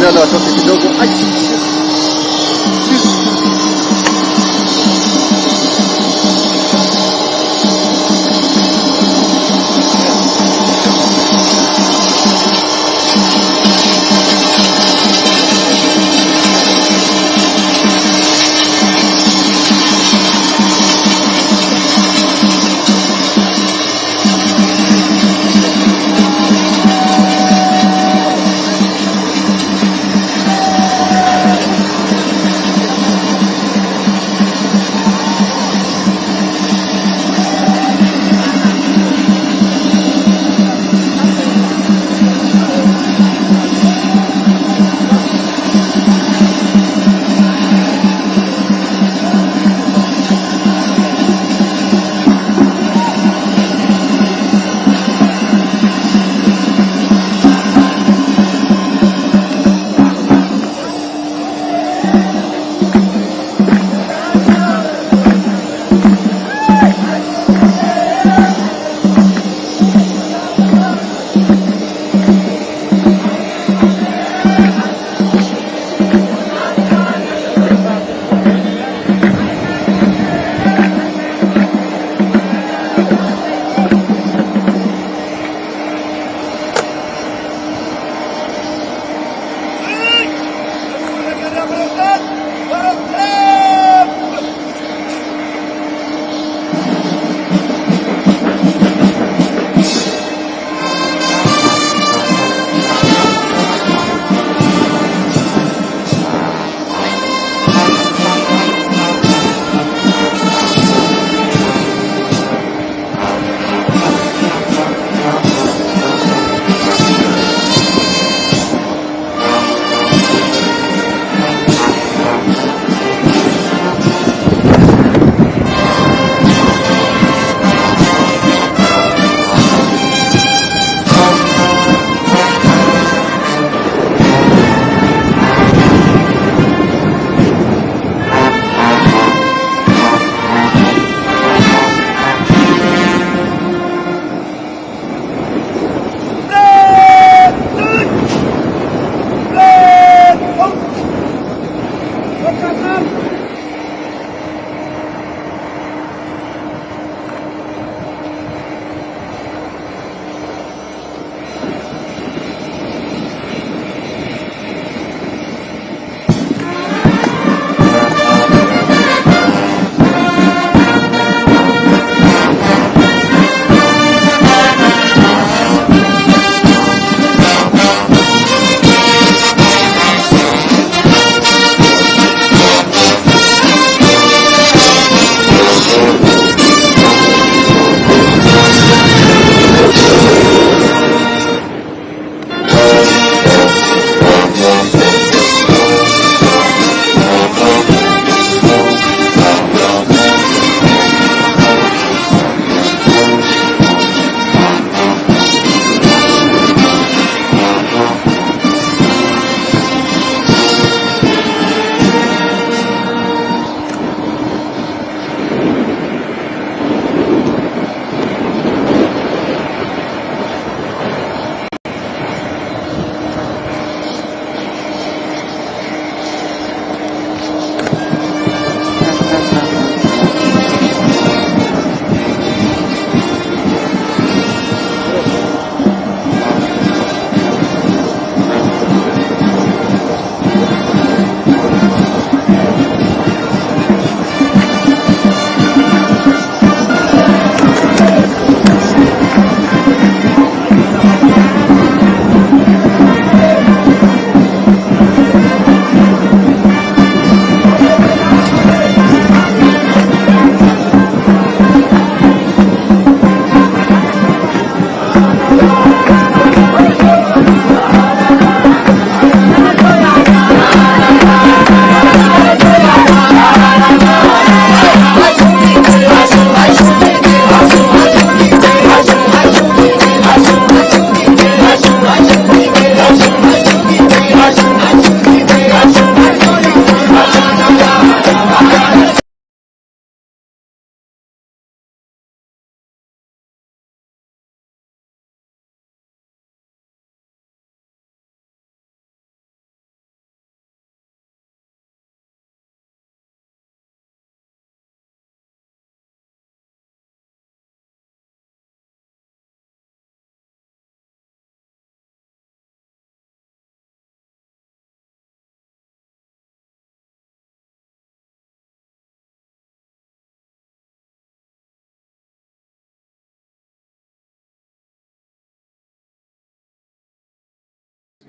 vijana watoke kidogo.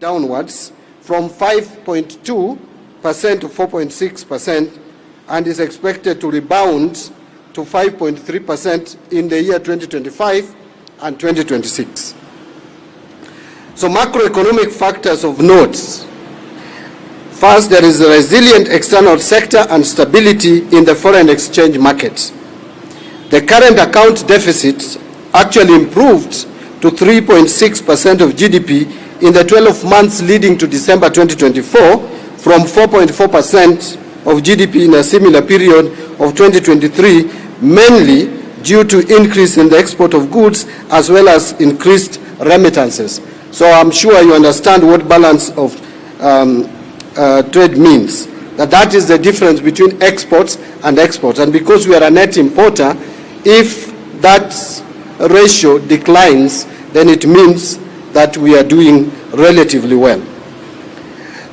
downwards from 5.2% to 4.6% and is expected to rebound to 5.3% in the year 2025 and 2026. So macroeconomic factors of note. First, there is a resilient external sector and stability in the foreign exchange market. The current account deficit actually improved to 3.6% of GDP in the 12 months leading to December 2024 from 4.4% of GDP in a similar period of 2023, mainly due to increase in the export of goods as well as increased remittances. So I'm sure you understand what balance of trade means. That is the difference between exports and exports. And because we are a net importer, if that ratio declines, then it means that we are doing relatively well.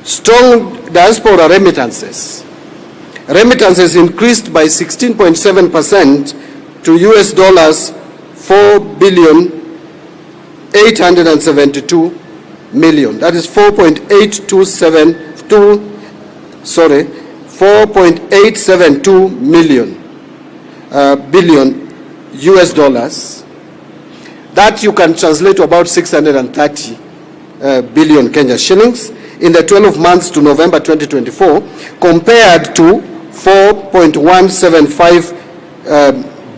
Strong diaspora remittances. Remittances increased by 16.7% to US dollars 4,872 million. That is 4.872 billion US dollars. That you can translate to about 630 billion Kenya shillings in the 12 months to November 2024, compared to 4.175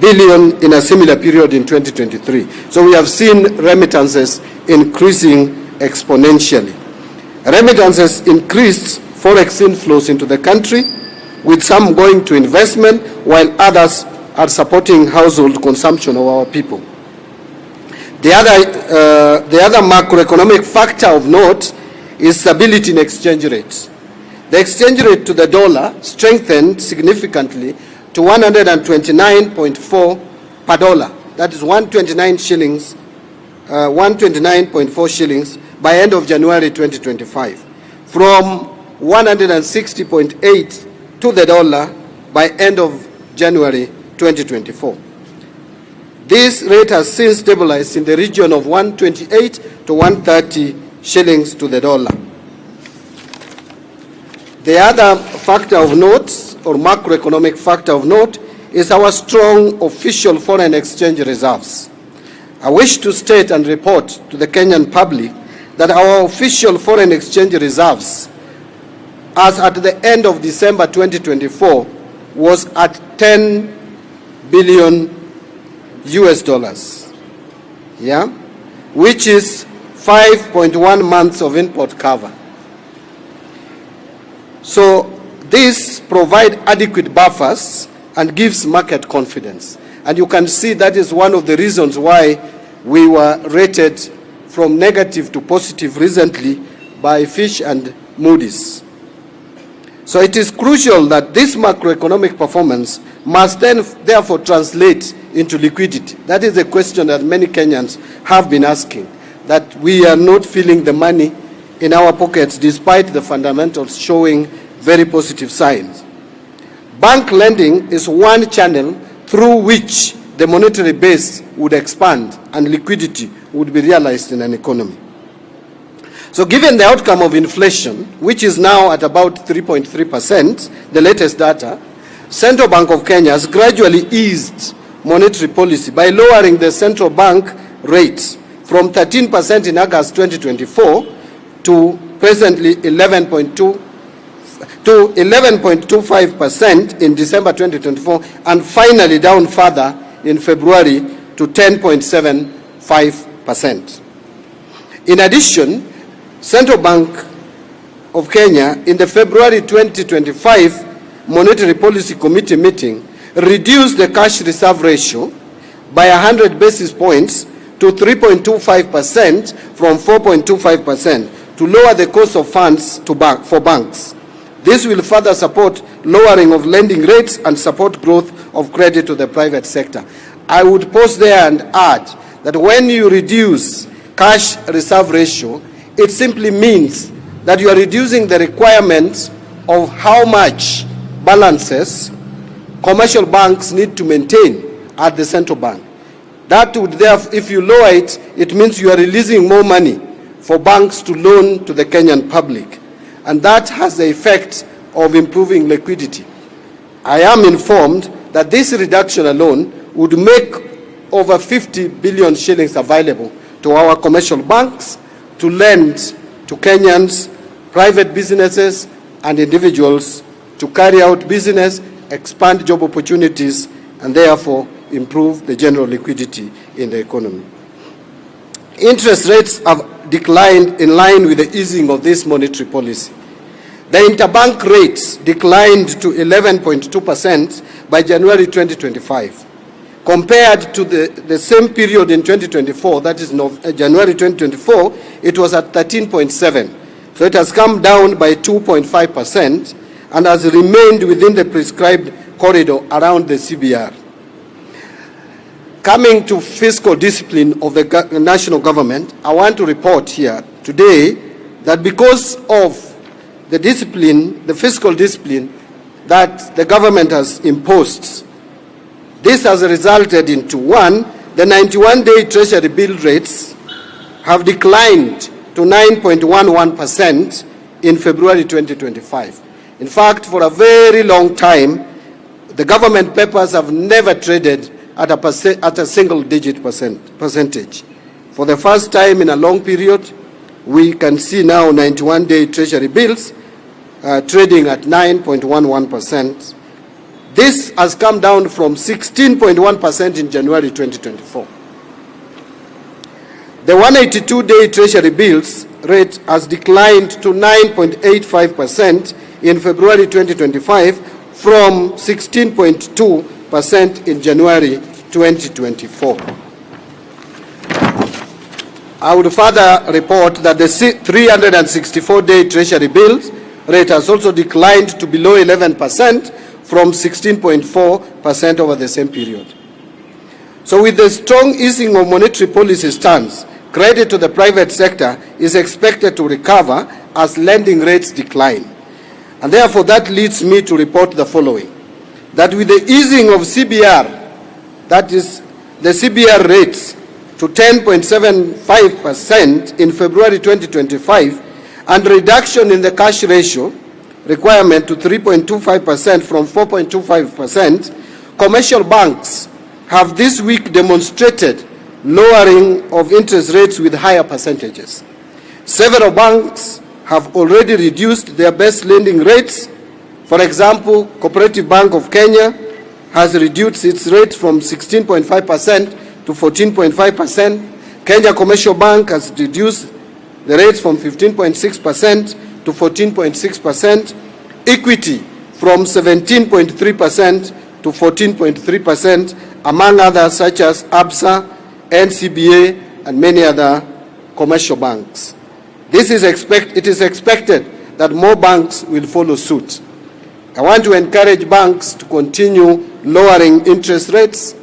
billion in a similar period in 2023. So we have seen remittances increasing exponentially. Remittances increased forex inflows into the country, with some going to investment, while others are supporting household consumption of our people. The other macroeconomic factor of note is stability in exchange rates. The exchange rate to the dollar strengthened significantly to 129.4 per dollar. That is 129.4 shillings by end of January 2025, from 160.8 to the dollar by end of January 2024. This rate has since stabilized in the region of 128 to 130 shillings to the dollar. The other factor of note, or macroeconomic factor of note, is our strong official foreign exchange reserves. I wish to state and report to the Kenyan public that our official foreign exchange reserves, as at the end of December 2024, was at 10 billion US dollars, which is 5.1 months of import cover. So this provides adequate buffers and gives market confidence. And you can see that is one of the reasons why we were rated from negative to positive recently by Fitch and Moody's. So it is crucial that this macroeconomic performance must then therefore translate into liquidity. That is a question that many Kenyans have been asking, that we are not feeling the money in our pockets despite the fundamentals showing very positive signs. Bank lending is one channel through which the monetary base would expand and liquidity would be realized in an economy. So given the outcome of inflation, which is now at about 3.3%, the latest data, Central Bank of Kenya has gradually eased monetary policy by lowering the central bank rate from 13% in August 2024 to presently 11.25% in December 2024, and finally down further in February to 10.75%. In addition, Central Bank of Kenya in the February 2025 Monetary Policy Committee meeting reduced the cash reserve ratio by 100 basis points to 3.25% from 4.25% to lower the cost of funds for banks. This will further support lowering of lending rates and support growth of credit to the private sector. I would pause there and add that when you reduce cash reserve ratio, it simply means that you are reducing the requirements of how much balances commercial banks need to maintain at the central bank. That would therefore, if you lower it, it means you are releasing more money for banks to loan to the Kenyan public, and that has the effect of improving liquidity. I am informed that this reduction alone would make over 50 billion shillings available to our commercial banks to lend to Kenyans, private businesses, and individuals to carry out business, expand job opportunities, and therefore improve the general liquidity in the economy. Interest rates have declined in line with the easing of this monetary policy. The interbank rates declined to 11.2% by January 2025. Compared to the same period in 2024, that is January 2024, it was at 13.7%. So it has come down by 2.5% and has remained within the prescribed corridor around the CBR. Coming to fiscal discipline of the national government, I want to report here today that because of the discipline, the fiscal discipline that the government has imposed, this has resulted into, one, the 91-day Treasury bill rates have declined to 9.11% in February 2025. In fact, for a very long time, the government papers have never traded at a single-digit percentage. For the first time in a long period, we can see now 91-day Treasury bills trading at 9.11%. This has come down from 16.1% in January 2024. The 182-day Treasury bills rate has declined to 9.85% in February 2025 from 16.2% in January 2024. I would further report that the 364-day Treasury bills rate has also declined to below 11% from 16.4% over the same period. So with the strong easing of monetary policy stance, credit to the private sector is expected to recover as lending rates decline. And therefore that leads me to report the following: that with the easing of CBR, that is the CBR rates, to 10.75% in February 2025, and reduction in the cash ratio requirement to 3.25% from 4.25%, commercial banks have this week demonstrated lowering of interest rates with higher percentages. Several banks have already reduced their best lending rates. For example, Cooperative Bank of Kenya has reduced its rate from 16.5% to 14.5%. Kenya Commercial Bank has reduced the rates from 15.6% to 14.6%. Equity from 17.3% to 14.3%, among others such as ABSA, NCBA, and many other commercial banks. It is expected that more banks will follow suit. I want to encourage banks to continue lowering interest rates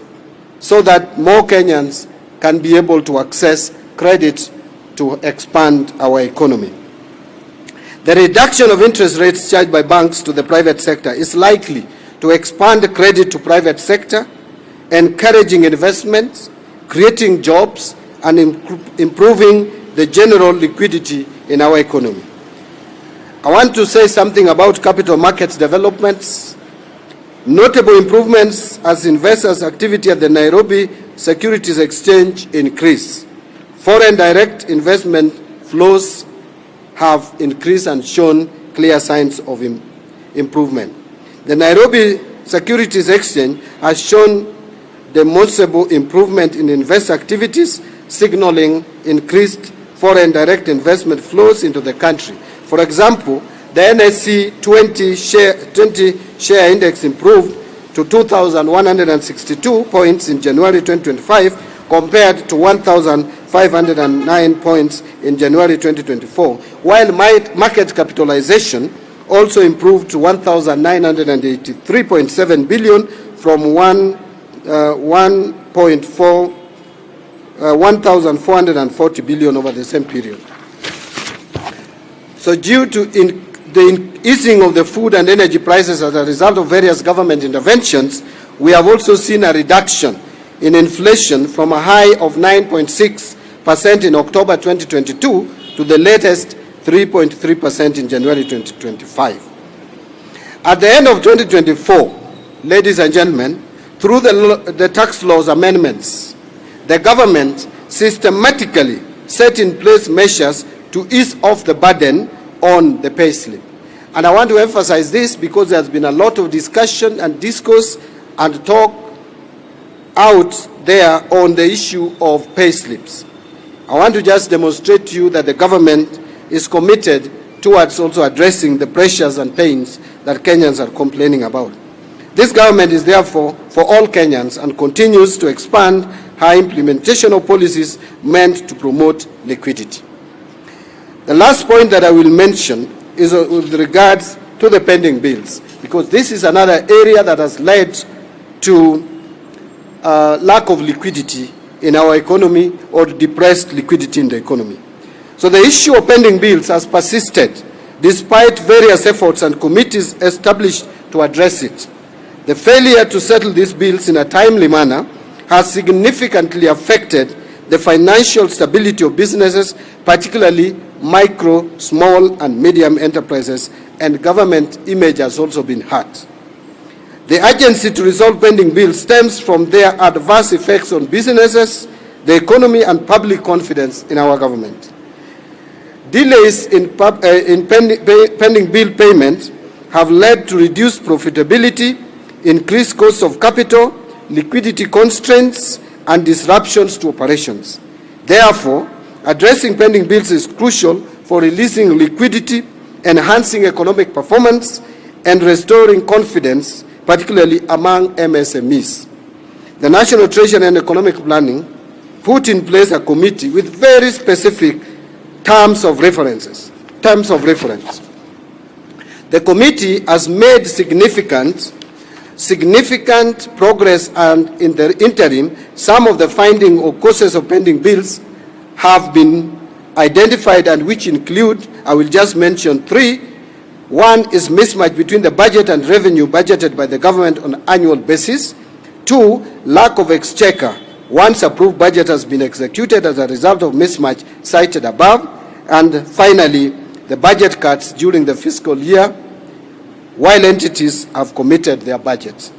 so that more Kenyans can be able to access credit to expand our economy. The reduction of interest rates charged by banks to the private sector is likely to expand credit to private sector, encouraging investments, creating jobs, and improving the general liquidity in our economy. I want to say something about capital markets developments. Notable improvements as investors' activity at the Nairobi Securities Exchange increase. Foreign direct investment flows have increased and shown clear signs of improvement. The Nairobi Securities Exchange has shown demonstrable improvement in investor activities, signaling increased foreign direct investment flows into the country. For example, the NSE 20 share index improved to 2,162 points in January 2025 compared to 1,509 points in January 2024, while market capitalization also improved to 1,983.7 billion from 1,440 billion over the same period. So due to the easing of the food and energy prices as a result of various government interventions, we have also seen a reduction in inflation from a high of 9.6% in October 2022 to the latest 3.3% in January 2025. At the end of 2024, ladies and gentlemen, through the tax laws amendments, the government systematically set in place measures to ease off the burden on the payslip. And I want to emphasize this because there's been a lot of discussion and discourse and talk out there on the issue of payslips. I want to just demonstrate to you that the government is committed towards also addressing the pressures and pains that Kenyans are complaining about. This government is therefore for all Kenyans and continues to expand her implementation of policies meant to promote liquidity. The last point that I will mention is with regards to the pending bills, because this is another area that has led to lack of liquidity in our economy or depressed liquidity in the economy. So the issue of pending bills has persisted despite various efforts and committees established to address it. The failure to settle these bills in a timely manner has significantly affected the financial stability of businesses, particularly micro, small and medium enterprises, and government image has also been hurt. The urgency to resolve pending bills stems from their adverse effects on businesses, the economy and public confidence in our government. Delays in pending bill payments have led to reduced profitability, increased costs of capital, liquidity constraints, and disruptions to operations. Therefore, addressing pending bills is crucial for releasing liquidity, enhancing economic performance, and restoring confidence, particularly among MSMEs. The National Treasury and Economic Planning put in place a committee with very specific terms of reference. The committee has made significant progress, and in the interim, some of the findings or causes of pending bills have been identified, and which include, I will just mention three. One is mismatch between the budget and revenue budgeted by the government on an annual basis. Two, lack of exchequer once approved budget has been executed as a result of mismatch cited above. And finally, the budget cuts during the fiscal year while entities have committed their budgets.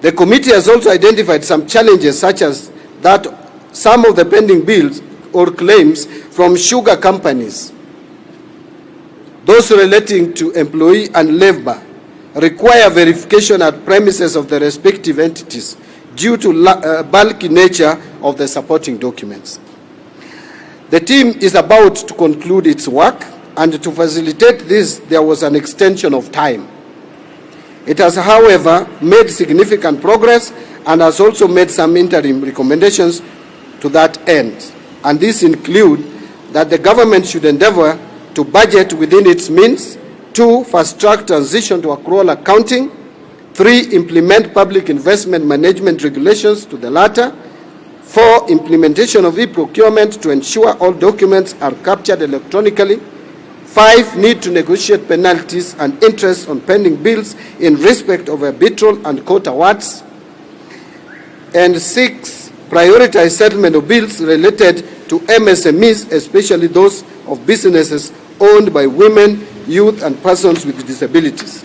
The committee has also identified some challenges, such as that some of the pending bills or claims from sugar companies, those relating to employee and labor, require verification at premises of the respective entities due to bulky nature of the supporting documents. The team is about to conclude its work, and to facilitate this, there was an extension of time. It has, however, made significant progress and has also made some interim recommendations to that end. And these include that the government should endeavor to budget within its means. 2, fast-track transition to accrual accounting. 3, implement public investment management regulations to the latter. 4, implementation of e-procurement to ensure all documents are captured electronically. 5, need to negotiate penalties and interest on pending bills in respect of arbitral and court awards. And 6, prioritize settlement of bills related to MSMEs, especially those of businesses owned by women, youth, and persons with disabilities.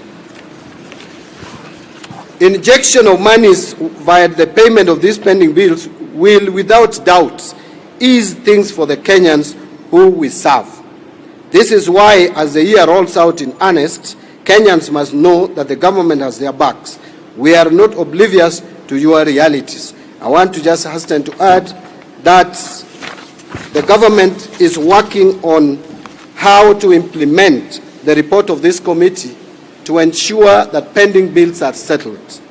Injection of monies via the payment of these pending bills will, without doubt, ease things for the Kenyans who we serve. This is why, as the year rolls out in earnest, Kenyans must know that the government has their backs. We are not oblivious to your realities. I want to just hasten to add that the government is working on how to implement the report of this committee to ensure that pending bills are settled.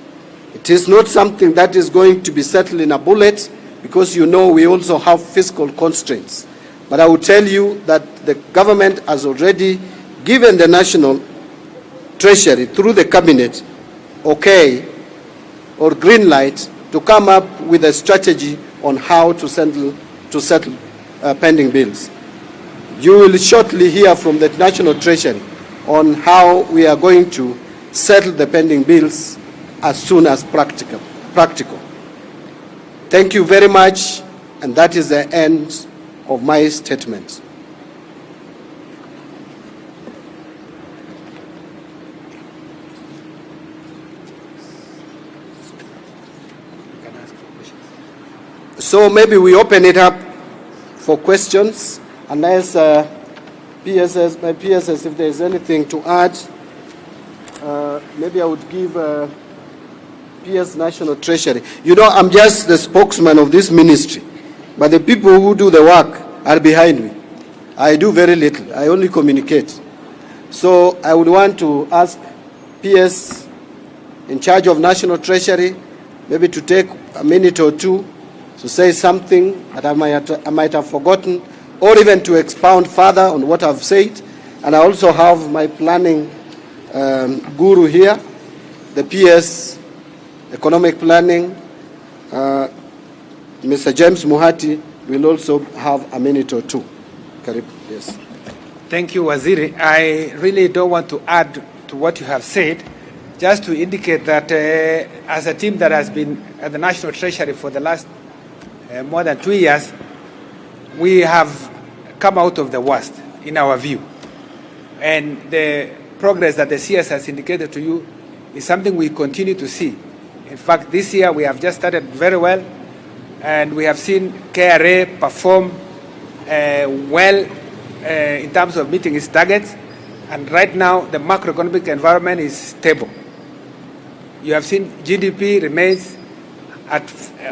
It is not something that is going to be settled in a bullet, because you know we also have fiscal constraints. But I will tell you that the government has already given the National Treasury through the cabinet okay or green light to come up with a strategy on how to settle pending bills. You will shortly hear from the National Treasury on how we are going to settle the pending bills as soon as practical. Thank you very much, and that is the end of my statement. So maybe we open it up for questions, unless my PSS, if there's anything to add. Maybe I would give PS National Treasury. You know, I'm just the spokesman of this ministry, but the people who do the work are behind me. I do very little. I only communicate. So I would want to ask PS in charge of National Treasury maybe to take a minute or two to say something that I might have forgotten, or even to expound further on what I've said. And I also have my planning guru here, the PS Economic Planning, Mr. James Muhati will also have a minute or two. Yes. Thank you, Waziri. I really don't want to add to what you have said, just to indicate that as a team that has been at the National Treasury for the last more than 2 years, we have come out of the worst, in our view. And the progress that the CS has indicated to you is something we continue to see. In fact, this year we have just started very well, and we have seen KRA perform well in terms of meeting its targets. And right now, the macroeconomic environment is stable. You have seen GDP remains at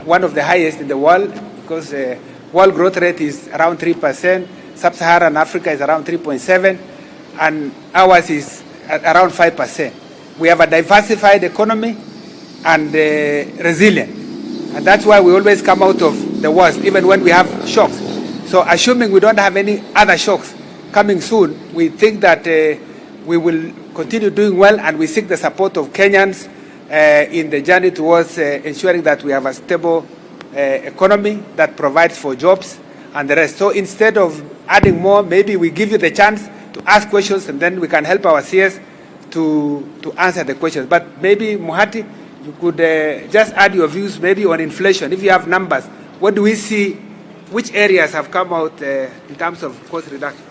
one of the highest in the world, because world growth rate is around 3%, sub-Saharan Africa is around 3.7%, and ours is at around 5%. We have a diversified economy and resilient. And that's why we always come out of the worst, even when we have shocks. So assuming we don't have any other shocks coming soon, we think that we will continue doing well, and we seek the support of Kenyans in the journey towards ensuring that we have a stable economy that provides for jobs and the rest. So instead of adding more, maybe we give you the chance to ask questions, and then we can help our CS to answer the questions. But maybe, Muhati, you could just add your views maybe on inflation. If you have numbers, what do we see, which areas have come out in terms of cost reduction?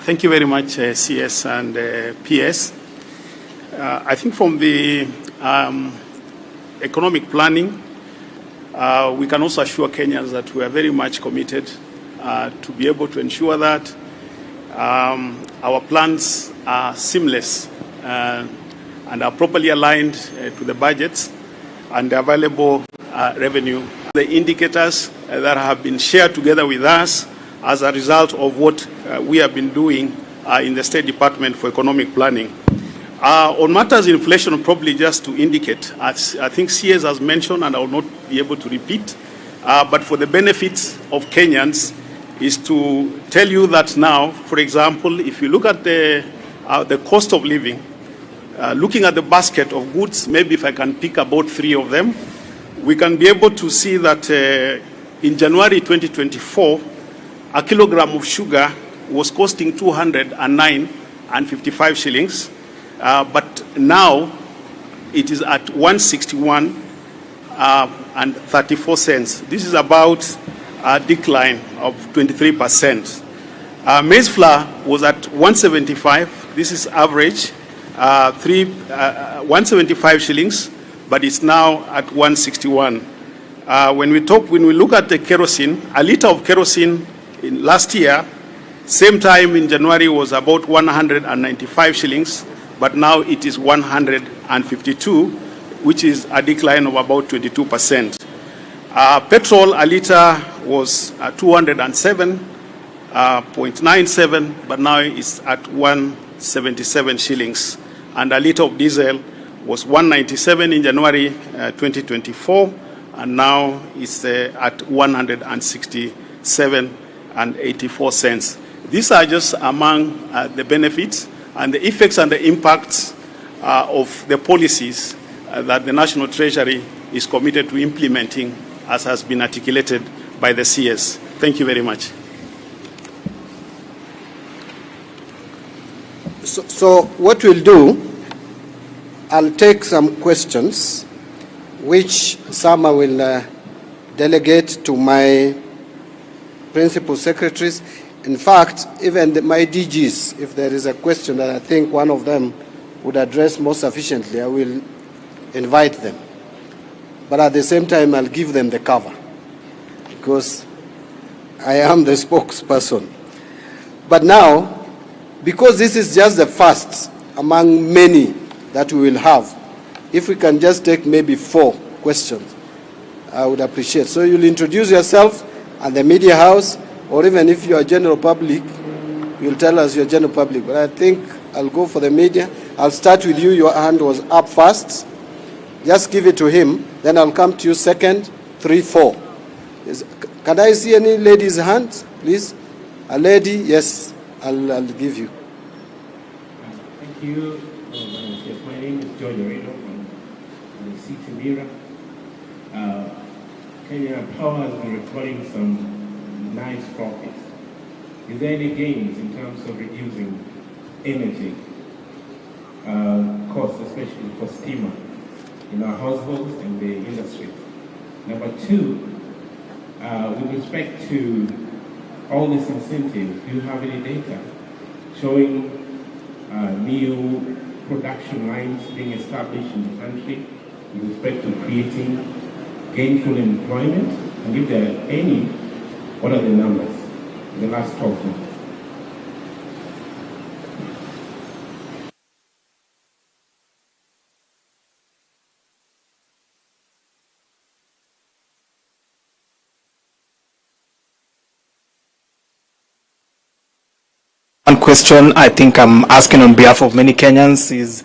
Thank you very much, CS and PS. I think from the economic planning, we can also assure Kenyans that we are very much committed to be able to ensure that our plans are seamless and are properly aligned to the budgets and the available revenue. The indicators that have been shared together with us as a result of what we have been doing in the State Department for Economic Planning. On matters inflation, probably just to indicate, as I think CS has mentioned, and I will not be able to repeat, but for the benefits of Kenyans, is to tell you that now, for example, if you look at the cost of living, looking at the basket of goods, maybe if I can pick about 3 of them, we can be able to see that in January 2024, a kilogram of sugar was costing 209.55 shillings, but now it is at 161.34. This is about a decline of 23%. Maize flour was at 175. This is average, 175 shillings, but it's now at 161. When we look at the kerosene, a liter of kerosene in last year, same time in January, was about 195 shillings, but now it is 152, which is a decline of about 22%. Petrol, a liter was 207.97, but now it's at 177 shillings. And a liter of diesel was 197 in January 2024, and now it's at 167.84. These are just among the benefits and the effects and the impacts of the policies that the National Treasury is committed to implementing, as has been articulated by the CS. Thank you very much. So what we'll do, I'll take some questions, which some I will delegate to my principal secretaries. In fact, even my DGs, if there is a question that I think one of them would address more sufficiently, I will invite them. But at the same time, I'll give them the cover, because I am the spokesperson. But now, because this is just the first among many that we will have, if we can just take maybe 4 questions, I would appreciate. So you'll introduce yourself and the media house, or even if you are general public, you'll tell us you're general public. But I think I'll go for the media. I'll start with you. Your hand was up first. Just give it to him. Then I'll come to you second, 3, 4. Can I see any lady's hand, please? A lady, yes, I'll give you. Thank you. Yes, my name is John Ruto from the City Mirror. Kenya Power has been recording some nice profits. Is there any gains in terms of reducing energy costs, especially for steamer, in our households and the industry? Number 2, with respect to all these incentives, do you have any data showing new production lines being established in the country with respect to creating gainful employment? And if there are any, what are the numbers in the last 12 months? One question I think I'm asking on behalf of many Kenyans is,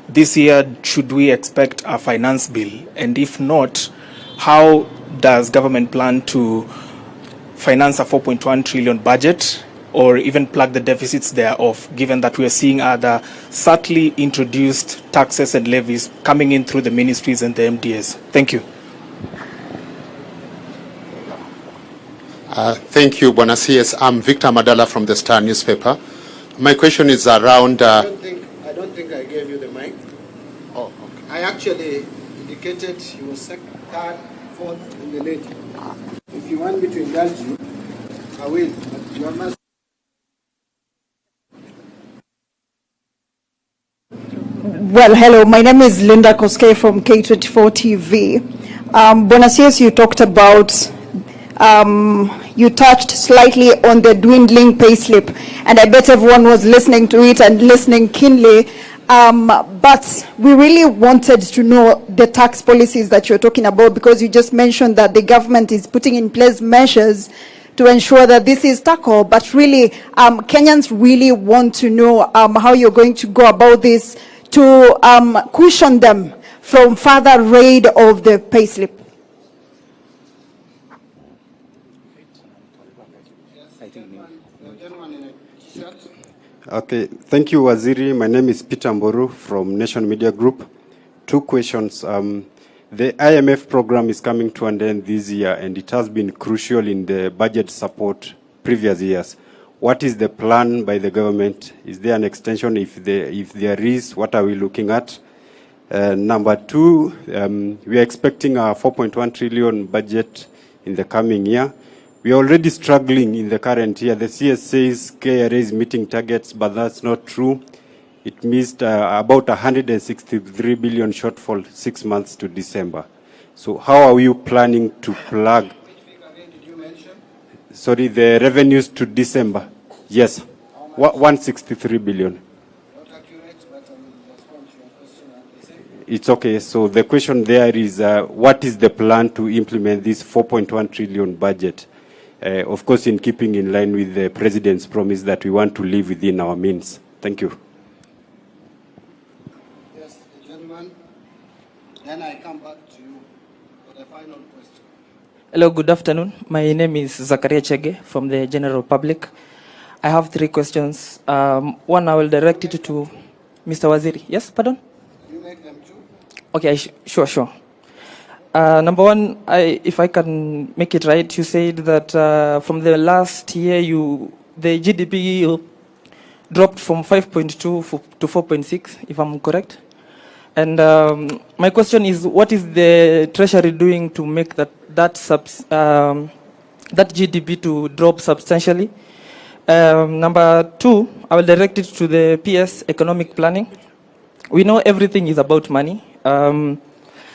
this year, should we expect a finance bill? And if not, how does government plan to finance a 4.1 trillion budget, or even plug the deficits thereof, given that we are seeing other subtly introduced taxes and levies coming in through the ministries and the MDAs? Thank you. Thank you, Bwana CS. I'm Victor Madala from the Star newspaper. My question is around... I don't think I gave you the mic. Oh, okay. I actually indicated you were second, third, fourth, and the lady. If you want me to indulge you, I will. But you must. Well, hello. My name is Linda Koske from K24 TV. Bwana CS, you talked about... you touched slightly on the dwindling payslip, and I bet everyone was listening to it and listening keenly. But we really wanted to know the tax policies that you're talking about, because you just mentioned that the government is putting in place measures to ensure that this is tackled. But really, Kenyans really want to know how you're going to go about this to cushion them from further raid of the payslip. Okay, thank you, Waziri. My name is Peter Mboru from Nation Media Group. 2 questions. The IMF program is coming to an end this year, and it has been crucial in the budget support previous years. What is the plan by the government? Is there an extension? If there is, what are we looking at? Number 2, we are expecting a 4.1 trillion budget in the coming year. We are already struggling in the current year. The CS says KRA is meeting targets, but that's not true. It missed about 163 billion shortfall 6 months to December. So how are you planning to plug? Which figure again did you mention? Sorry, the revenues to December. Yes, 163 billion. Not accurate, but I will respond to your question at the same. It's okay. So the question there is, what is the plan to implement this 4.1 trillion budget? Of course, in keeping in line with the President's promise that we want to live within our means. Thank you. Yes, the gentleman. Then I come back to you for the final question. Hello, good afternoon. My name is Zakaria Chege from the General Public. I have 3 questions. One, I will direct it to Mr. Waziri. Yes, pardon? You make them too? Okay, sure. Number 1, if I can make it right, you said that from the last year, the GDP dropped from 5.2 to 4.6, if I'm correct. And my question is, what is the Treasury doing to make that GDP to drop substantially? Number two, I will direct it to the PS economic planning. We know everything is about money.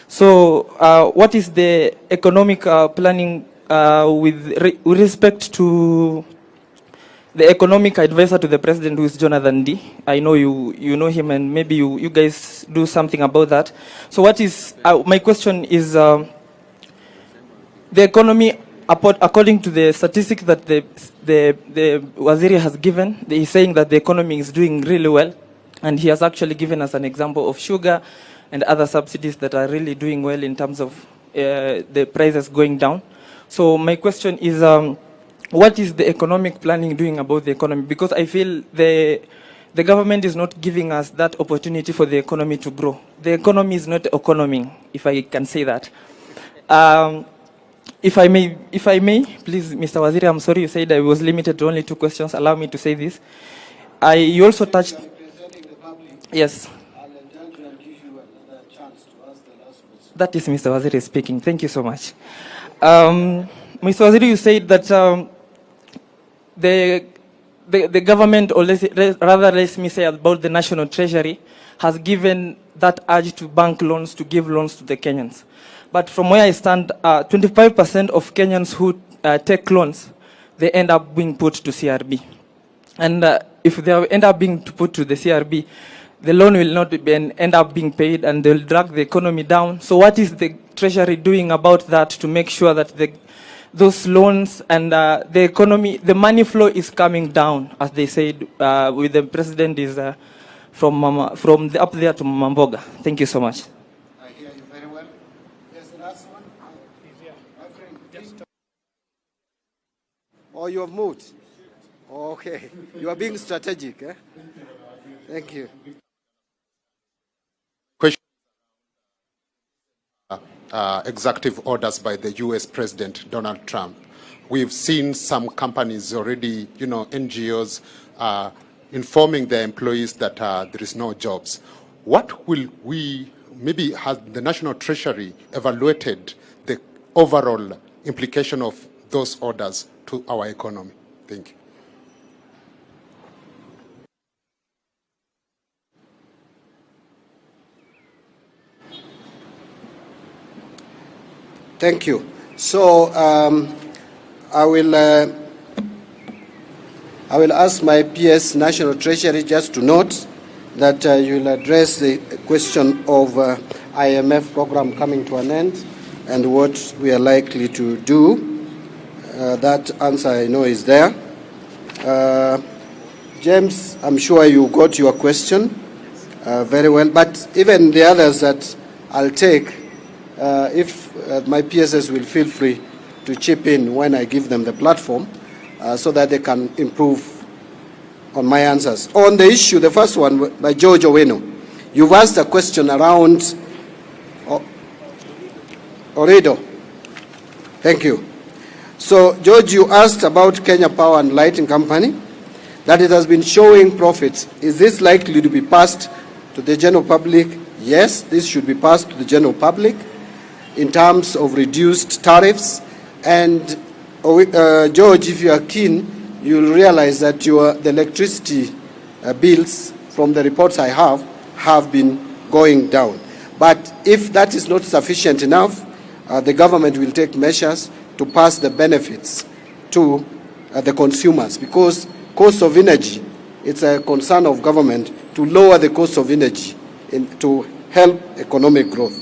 So what is the economic planning with respect to the economic advisor to the president, who is Jonathan D? I know you know him, and maybe you guys do something about that. So what is, my question is, the economy, according to the statistics that the Waziri has given, he's saying that the economy is doing really well, and he has actually given us an example of sugar and other subsidies that are really doing well in terms of the prices going down. So my question is, what is the economic planning doing about the economy? Because I feel the government is not giving us that opportunity for the economy to grow. The economy is not economing, if I can say that. If I may, please, Mr. Waziri, I'm sorry you said I was limited to only 2 questions. Allow me to say this. You also touched... Yes. That is Mr. Waziri speaking. Thank you so much. Mr. Waziri, you said that the government, or rather let me say about the National Treasury, has given that urge to bank loans, to give loans to the Kenyans. But from where I stand, 25% of Kenyans who take loans, they end up being put to CRB. And if they end up being put to the CRB, the loan will not end up being paid, and they'll drag the economy down. So what is the Treasury doing about that to make sure that those loans and the economy, the money flow is coming down, as they said, with the president is from up there to Mamboga. Thank you so much. I hear you very well. Yes, the last one. My friend, please. Oh, you have moved? Oh, okay. You are being strategic, eh? Thank you. Question. Executive orders by the US President Donald Trump. We've seen some companies already, NGOs, informing their employees that there is no jobs. What will maybe has the National Treasury evaluated the overall implication of those orders to our economy? Thank you. Thank you. So I will ask my PS National Treasury just to note that you will address the question of IMF program coming to an end and what we are likely to do. That answer I know is there. James, I'm sure you got your question very well, but even the others that I'll take, if my PSS will feel free to chip in when I give them the platform so that they can improve on my answers. On the issue, the first one by George Oweno, you've asked a question around Orido. Thank you. So, George, you asked about Kenya Power and Lighting Company, that it has been showing profits. Is this likely to be passed to the general public? Yes, this should be passed to the general public in terms of reduced tariffs. And George, if you are keen, you'll realize that the electricity bills, from the reports I have been going down. But if that is not sufficient enough, the government will take measures to pass the benefits to the consumers, because cost of energy, it's a concern of government to lower the cost of energy to help economic growth.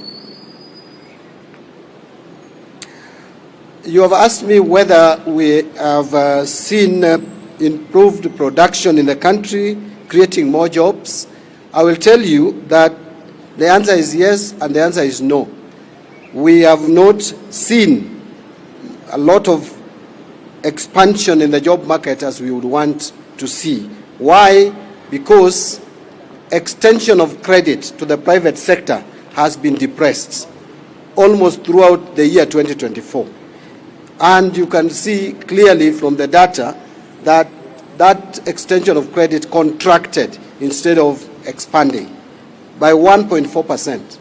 You have asked me whether we have seen improved production in the country, creating more jobs. I will tell you that the answer is yes and the answer is no. We have not seen a lot of expansion in the job market as we would want to see. Why? Because extension of credit to the private sector has been depressed almost throughout the year 2024. And you can see clearly from the data that that extension of credit contracted instead of expanding by 1.4%.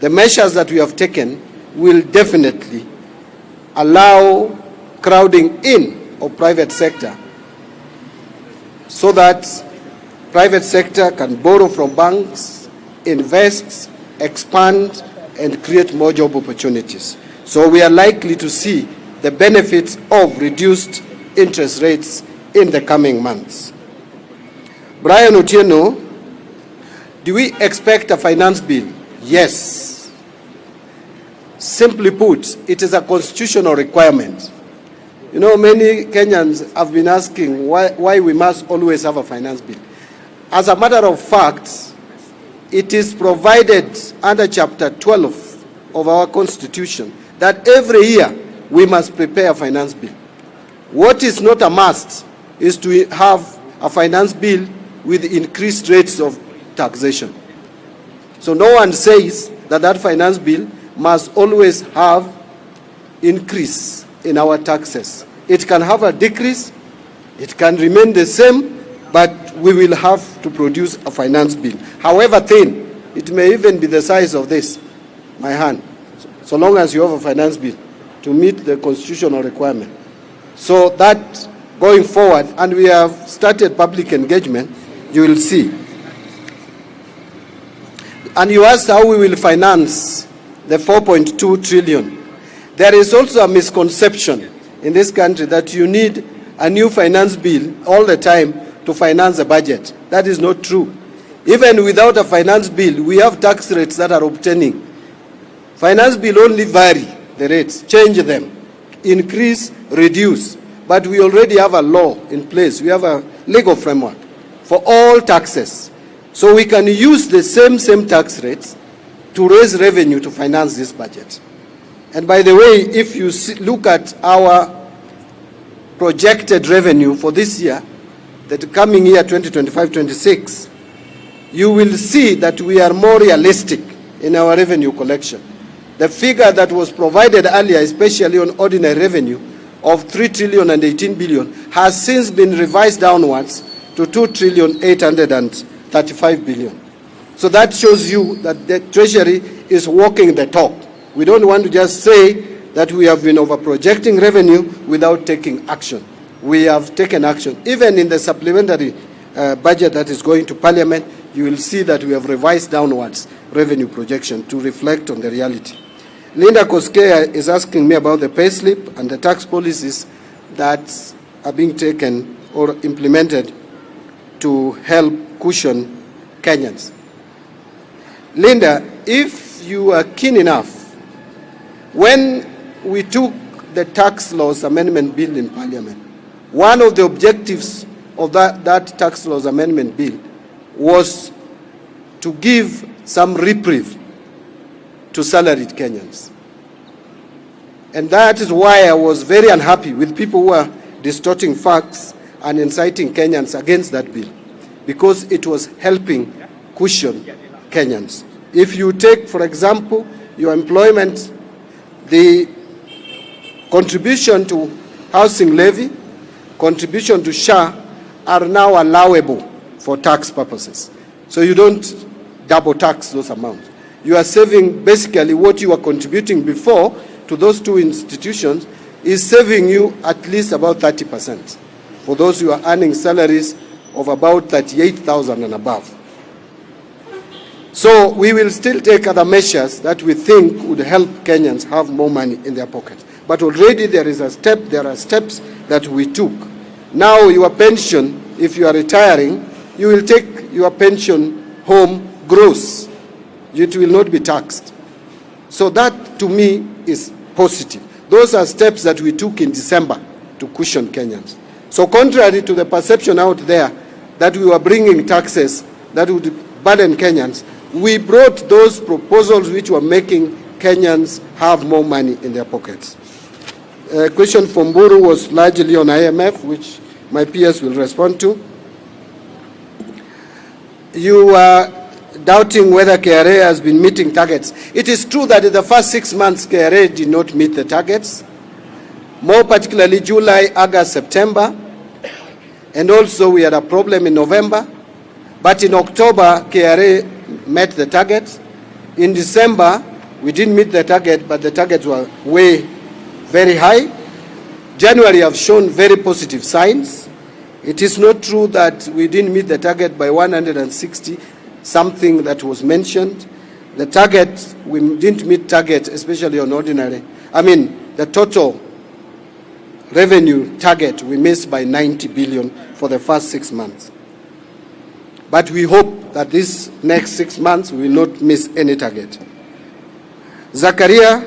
The measures that we have taken will definitely allow crowding in of private sector so that private sector can borrow from banks, invest, expand, and create more job opportunities. So we are likely to see the benefits of reduced interest rates in the coming months. Brian Otieno, do we expect a finance bill? Yes. Simply put, it is a constitutional requirement. You know, many Kenyans have been asking why we must always have a finance bill. As a matter of fact, it is provided under Chapter 12 of our Constitution that every year we must prepare a finance bill. What is not a must is to have a finance bill with increased rates of taxation. So no one says that that finance bill must always have increase in our taxes. It can have a decrease, it can remain the same, but we will have to produce a finance bill. However thin, it may even be the size of this, my hand, so long as you have a finance bill to meet the constitutional requirement. So that going forward, and we have started public engagement, you will see. And you asked how we will finance the 4.2 trillion. There is also a misconception in this country that you need a new finance bill all the time to finance the budget. That is not true. Even without a finance bill, we have tax rates that are obtaining. Finance bill only vary the rates, change them, increase, reduce. But we already have a law in place. We have a legal framework for all taxes. So we can use the same tax rates to raise revenue to finance this budget. And by the way, if you look at our projected revenue for this year, the coming year 2025-26, you will see that we are more realistic in our revenue collection. The figure that was provided earlier, especially on ordinary revenue, of 3 trillion and 18 billion, has since been revised downwards to 2 trillion 835 billion. So that shows you that the Treasury is walking the talk. We don't want to just say that we have been over-projecting revenue without taking action. We have taken action. Even in the supplementary budget that is going to Parliament, you will see that we have revised downwards revenue projection to reflect on the reality. Linda Koskea is asking me about the payslip and the tax policies that are being taken or implemented to help cushion Kenyans. Linda, if you are keen enough, when we took the tax laws amendment bill in Parliament, one of the objectives of that tax laws amendment bill was to give some reprieve to salaried Kenyans. And that is why I was very unhappy with people who are distorting facts and inciting Kenyans against that bill, because it was helping cushion Kenyans. If you take, for example, your employment, the contribution to housing levy, contribution to SHA are now allowable for tax purposes. So you don't double tax those amounts. You are saving basically what you were contributing before to those two institutions is saving you at least about 30% for those who are earning salaries of about 38,000 and above. So we will still take other measures that we think would help Kenyans have more money in their pockets. But already there are steps that we took. Now your pension, if you are retiring, you will take your pension home gross. It will not be taxed. So that to me is positive. Those are steps that we took in December to cushion Kenyans. So contrary to the perception out there that we were bringing taxes that would burden Kenyans, we brought those proposals which were making Kenyans have more money in their pockets. A question from Buru was largely on IMF, which my peers will respond to. You are doubting whether KRA has been meeting targets. It is true that in the first 6 months, KRA did not meet the targets, more particularly July, August, September, and also we had a problem in November. But in October, KRA met the target. In December, we didn't meet the target, but the targets were very high. January have shown very positive signs. It is not true that we didn't meet the target by 160, something that was mentioned. The target, we didn't meet target, especially on ordinary. The total revenue target we missed by 90 billion for the first 6 months. But we hope that this next 6 months we will not miss any target. Zakaria,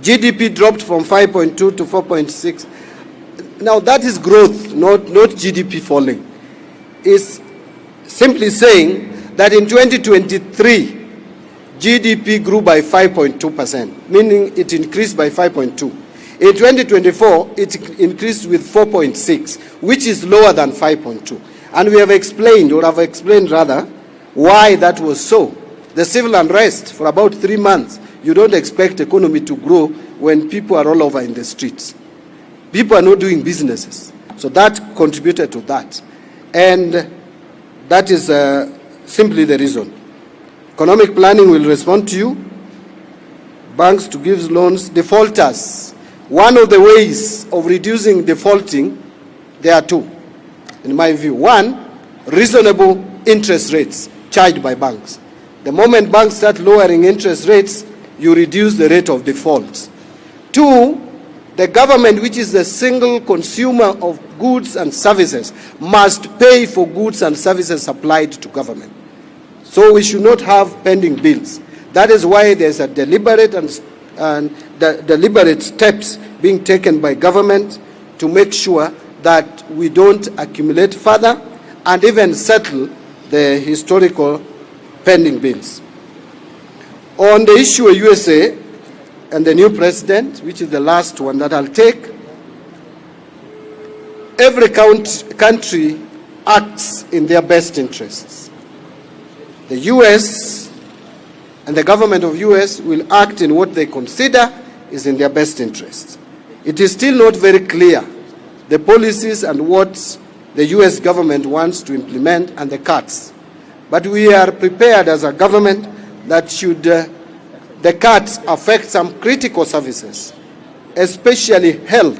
GDP dropped from 5.2 to 4.6. Now that is growth, not GDP falling. It's simply saying that in 2023, GDP grew by 5.2%, meaning it increased by 5.2. In 2024, it increased with 4.6, which is lower than 5.2. And we have explained, or have explained rather, why that was so. The civil unrest for about 3 months, you don't expect economy to grow when people are all over in the streets. People are not doing businesses. So that contributed to that. And that is simply the reason. Economic planning will respond to you. Banks to give loans. Defaulters. One of the ways of reducing defaulting, there are two, in my view. One, reasonable interest rates charged by banks. The moment banks start lowering interest rates, you reduce the rate of defaults. Two, the government, which is the single consumer of goods and services, must pay for goods and services supplied to government. So we should not have pending bills. That is why there's a deliberate deliberate steps being taken by government to make sure that we don't accumulate further and even settle the historical pending bills. On the issue of USA and the new president, which is the last one that I'll take, every country acts in their best interests. The US and the government of US will act in what they consider is in their best interests. It is still not very clear the policies and what the US government wants to implement and the cuts. But we are prepared as a government that should the cuts affect some critical services, especially health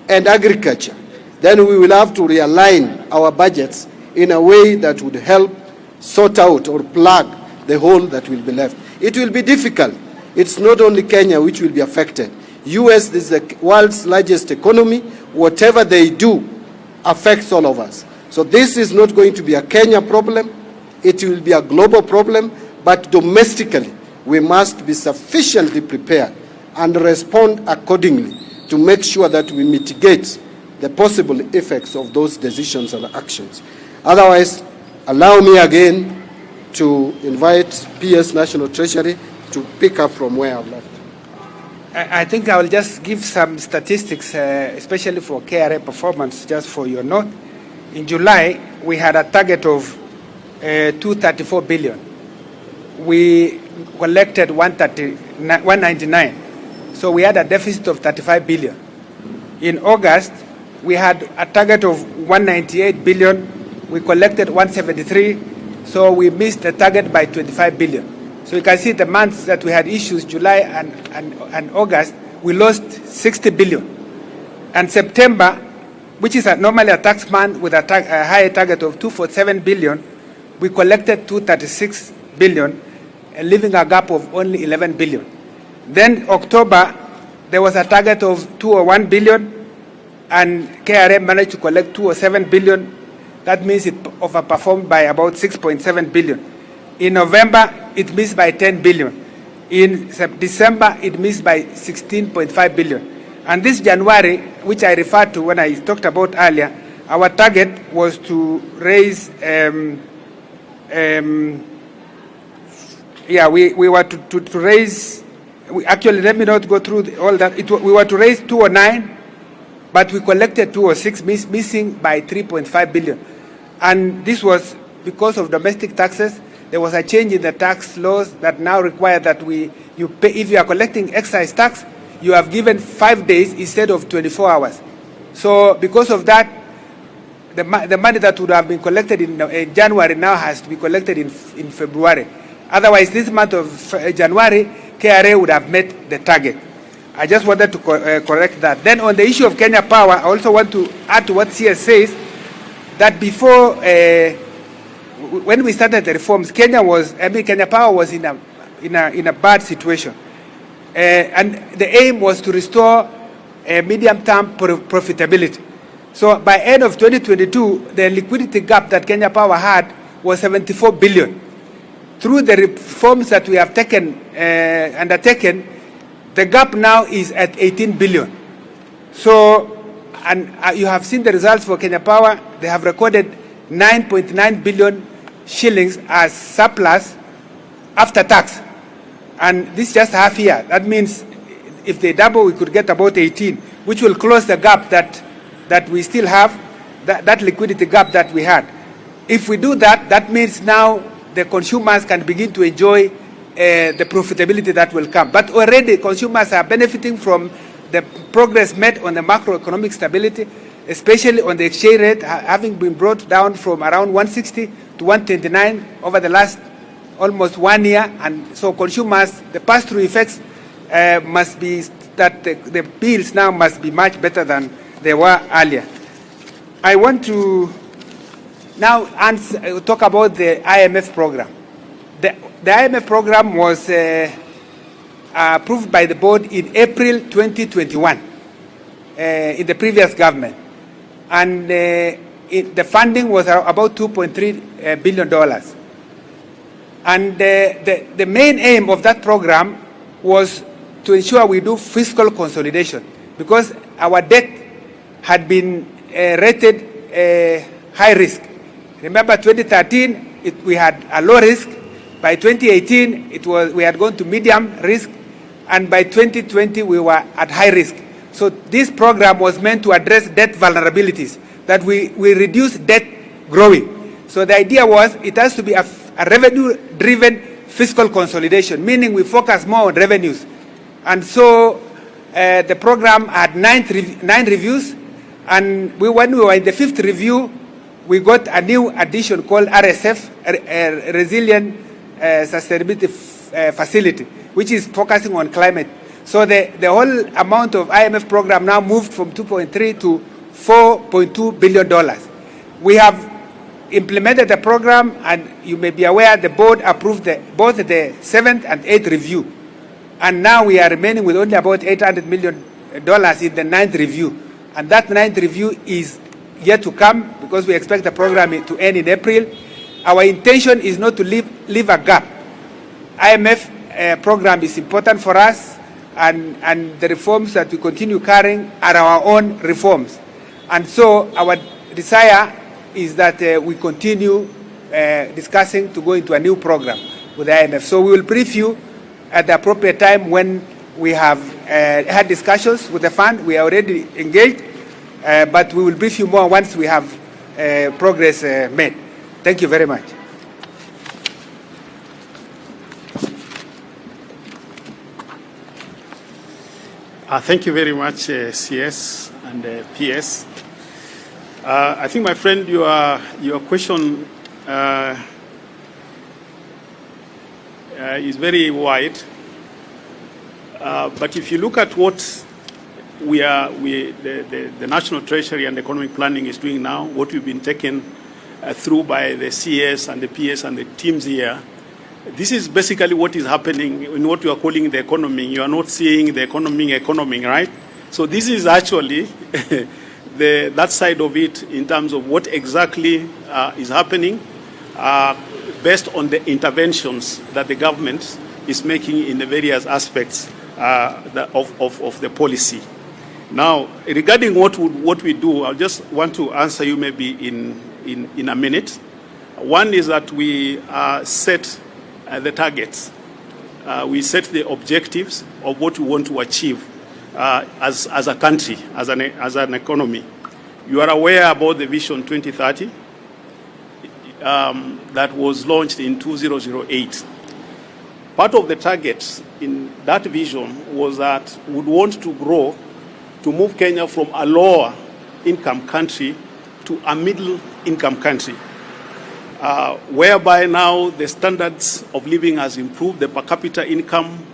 and agriculture, then we will have to realign our budgets in a way that would help sort out or plug the hole that will be left. It will be difficult. It's not only Kenya which will be affected. US is the world's largest economy. Whatever they do affects all of us. So this is not going to be a Kenya problem. It will be a global problem, but domestically, we must be sufficiently prepared and respond accordingly to make sure that we mitigate the possible effects of those decisions and actions. Otherwise, allow me again to invite PS National Treasury to pick up from where I've left. I think I will just give some statistics, especially for KRA performance, just for your note. In July, we had a target of 234 billion. We collected 199. So we had a deficit of 35 billion. In August, we had a target of 198 billion. We collected 173. So we missed the target by 25 billion. So you can see the months that we had issues, July and August, we lost 60 billion. And September, which is normally a tax month with a higher target of 247 billion, we collected 236 billion, leaving a gap of only 11 billion. Then October, there was a target of 201 billion, and KRA managed to collect 207 billion. That means it overperformed by about 6.7 billion. In November, it missed by 10 billion. In December, it missed by 16.5 billion. And this January, which I referred to when I talked about earlier, our target was to raise, we were to raise, actually, let me not go through all that. We were to raise 209, but we collected 206, missing by 3.5 billion. And this was because of domestic taxes. There was a change in the tax laws that now require that you pay, if you are collecting excise tax, you have given 5 days instead of 24 hours. So because of that, the money that would have been collected in January now has to be collected in February. Otherwise, this month of January, KRA would have met the target. I just wanted to correct that. Then on the issue of Kenya Power, I also want to add to what CS says, that before, when we started the reforms, Kenya Power was in a bad situation. And the aim was to restore medium-term profitability. So by end of 2022, the liquidity gap that Kenya Power had was 74 billion. Through the reforms that we have undertaken, the gap now is at 18 billion. So, and you have seen the results for Kenya Power. They have recorded 9.9 billion shillings as surplus after tax. And this is just half year. That means if they double, we could get about 18, which will close the gap that we still have, that liquidity gap that we had. If we do that, that means now the consumers can begin to enjoy the profitability that will come. But already consumers are benefiting from the progress made on the macroeconomic stability, especially on the exchange rate, having been brought down from around 160 to 129 over the last almost 1 year. And so consumers, the pass-through effects must be that the bills now must be much better than they were earlier. I want to now talk about the IMF program. The IMF program was approved by the board in April 2021 in the previous government. And the funding was about $2.3 billion. And the main aim of that program was to ensure we do fiscal consolidation, because our debt had been rated high risk. Remember 2013, we had a low risk. By 2018, we had gone to medium risk. And by 2020, we were at high risk. So this program was meant to address debt vulnerabilities, that we reduce debt growing. So the idea was it has to be a revenue-driven fiscal consolidation, meaning we focus more on revenues. And so the program had nine reviews. And when we were in the 5th review, we got a new addition called RSF, Resilient Sustainability Facility, which is focusing on climate. So the whole amount of IMF program now moved from 2.3 to $4.2 billion. We have implemented the program, and you may be aware the board approved both the 7th and 8th review. And now we are remaining with only about $800 million in the 9th review. And that 9th review is yet to come, because we expect the program to end in April. Our intention is not to leave a gap. IMF program is important for us, and the reforms that we continue carrying are our own reforms. And so our desire is that we continue discussing to go into a new program with the IMF. So we will brief you at the appropriate time when we have had discussions with the fund. We are already engaged, but we will brief you more once we have progress made. Thank you very much. Thank you very much, CS and PS. I think, my friend, your question is very wide. But if you look at what the National Treasury and Economic Planning is doing now, what we've been taken through by the CS and the PS and the teams here, this is basically what is happening in what you are calling the economy. You are not seeing the economy, right? So this is actually that side of it in terms of what exactly is happening based on the interventions that the government is making in the various aspects of the policy. Now, regarding what we do, I just want to answer you maybe in a minute. One is that we set the targets. We set the objectives of what we want to achieve as a country, as an economy. You are aware about the Vision 2030 that was launched in 2008. Part of the targets in that vision was that we would want to grow, to move Kenya from a lower income country to a middle income country, whereby now the standards of living has improved, the per capita income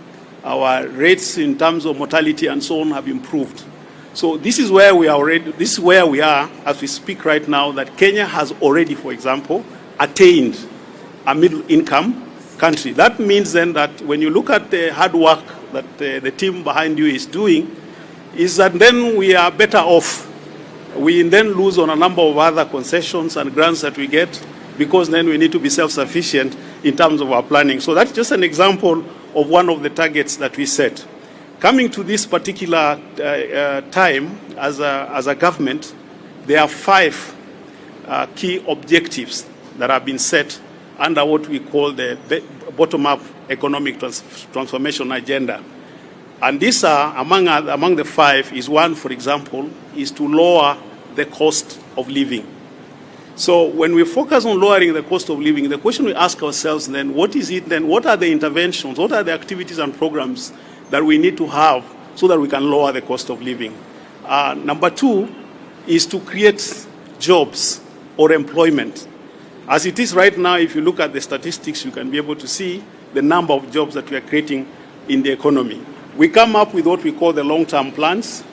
Our rates in terms of mortality and so on have improved. So this is where we are already, this is where we are as we speak right now, that Kenya has already, for example, attained a middle income country. That means then that when you look at the hard work that the team behind you is doing, is that then we are better off. We then lose on a number of other concessions and grants that we get, because then we need to be self-sufficient in terms of our planning. So that's just an example of one of the targets that we set. Coming to this particular time, as a government, there are 5 key objectives that have been set under what we call the bottom-up economic transformation agenda. And these are, among the 5, is one, for example, is to lower the cost of living. So when we focus on lowering the cost of living, the question we ask ourselves then, what is it then, what are the interventions, what are the activities and programs that we need to have so that we can lower the cost of living? Number 2 is to create jobs or employment. As it is right now, if you look at the statistics, you can be able to see the number of jobs that we are creating in the economy. We come up with what we call the long-term plans,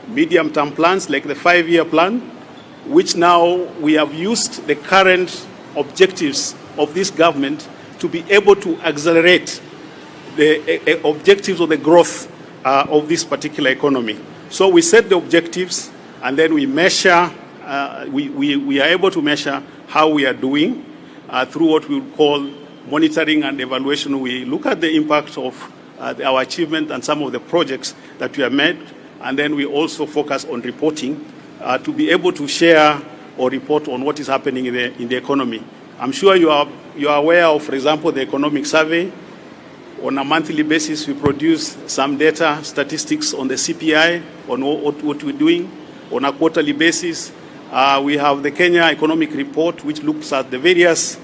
medium-term plans, like the 5-year plan, which now we have used the current objectives of this government to be able to accelerate the objectives of the growth of this particular economy. So we set the objectives, and then we measure, we are able to measure how we are doing through what we call monitoring and evaluation. We look at the impact of our achievement and some of the projects that we have made, and then we also focus on reporting to be able to share or report on what is happening in the economy. I'm sure you are aware of, for example, the economic survey. On a monthly basis, we produce some data, statistics on the CPI, on what we're doing. On a quarterly basis, we have the Kenya Economic Report, which looks at the various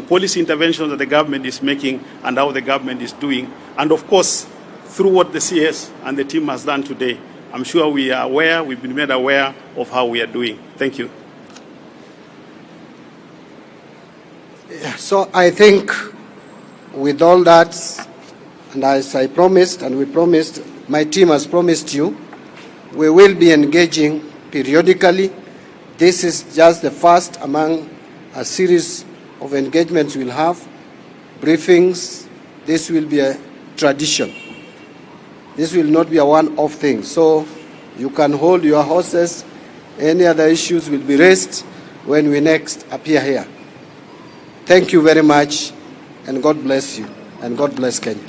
policy interventions that the government is making and how the government is doing. And of course, through what the CS and the team has done today, I'm sure we are aware, we've been made aware of how we are doing. Thank you. So I think with all that, and as I promised, and we promised, my team has promised you, we will be engaging periodically. This is just the first among a series of engagements we'll have, briefings. This will be a tradition. This will not be a one-off thing. So you can hold your horses. Any other issues will be raised when we next appear here. Thank you very much, and God bless you, and God bless Kenya.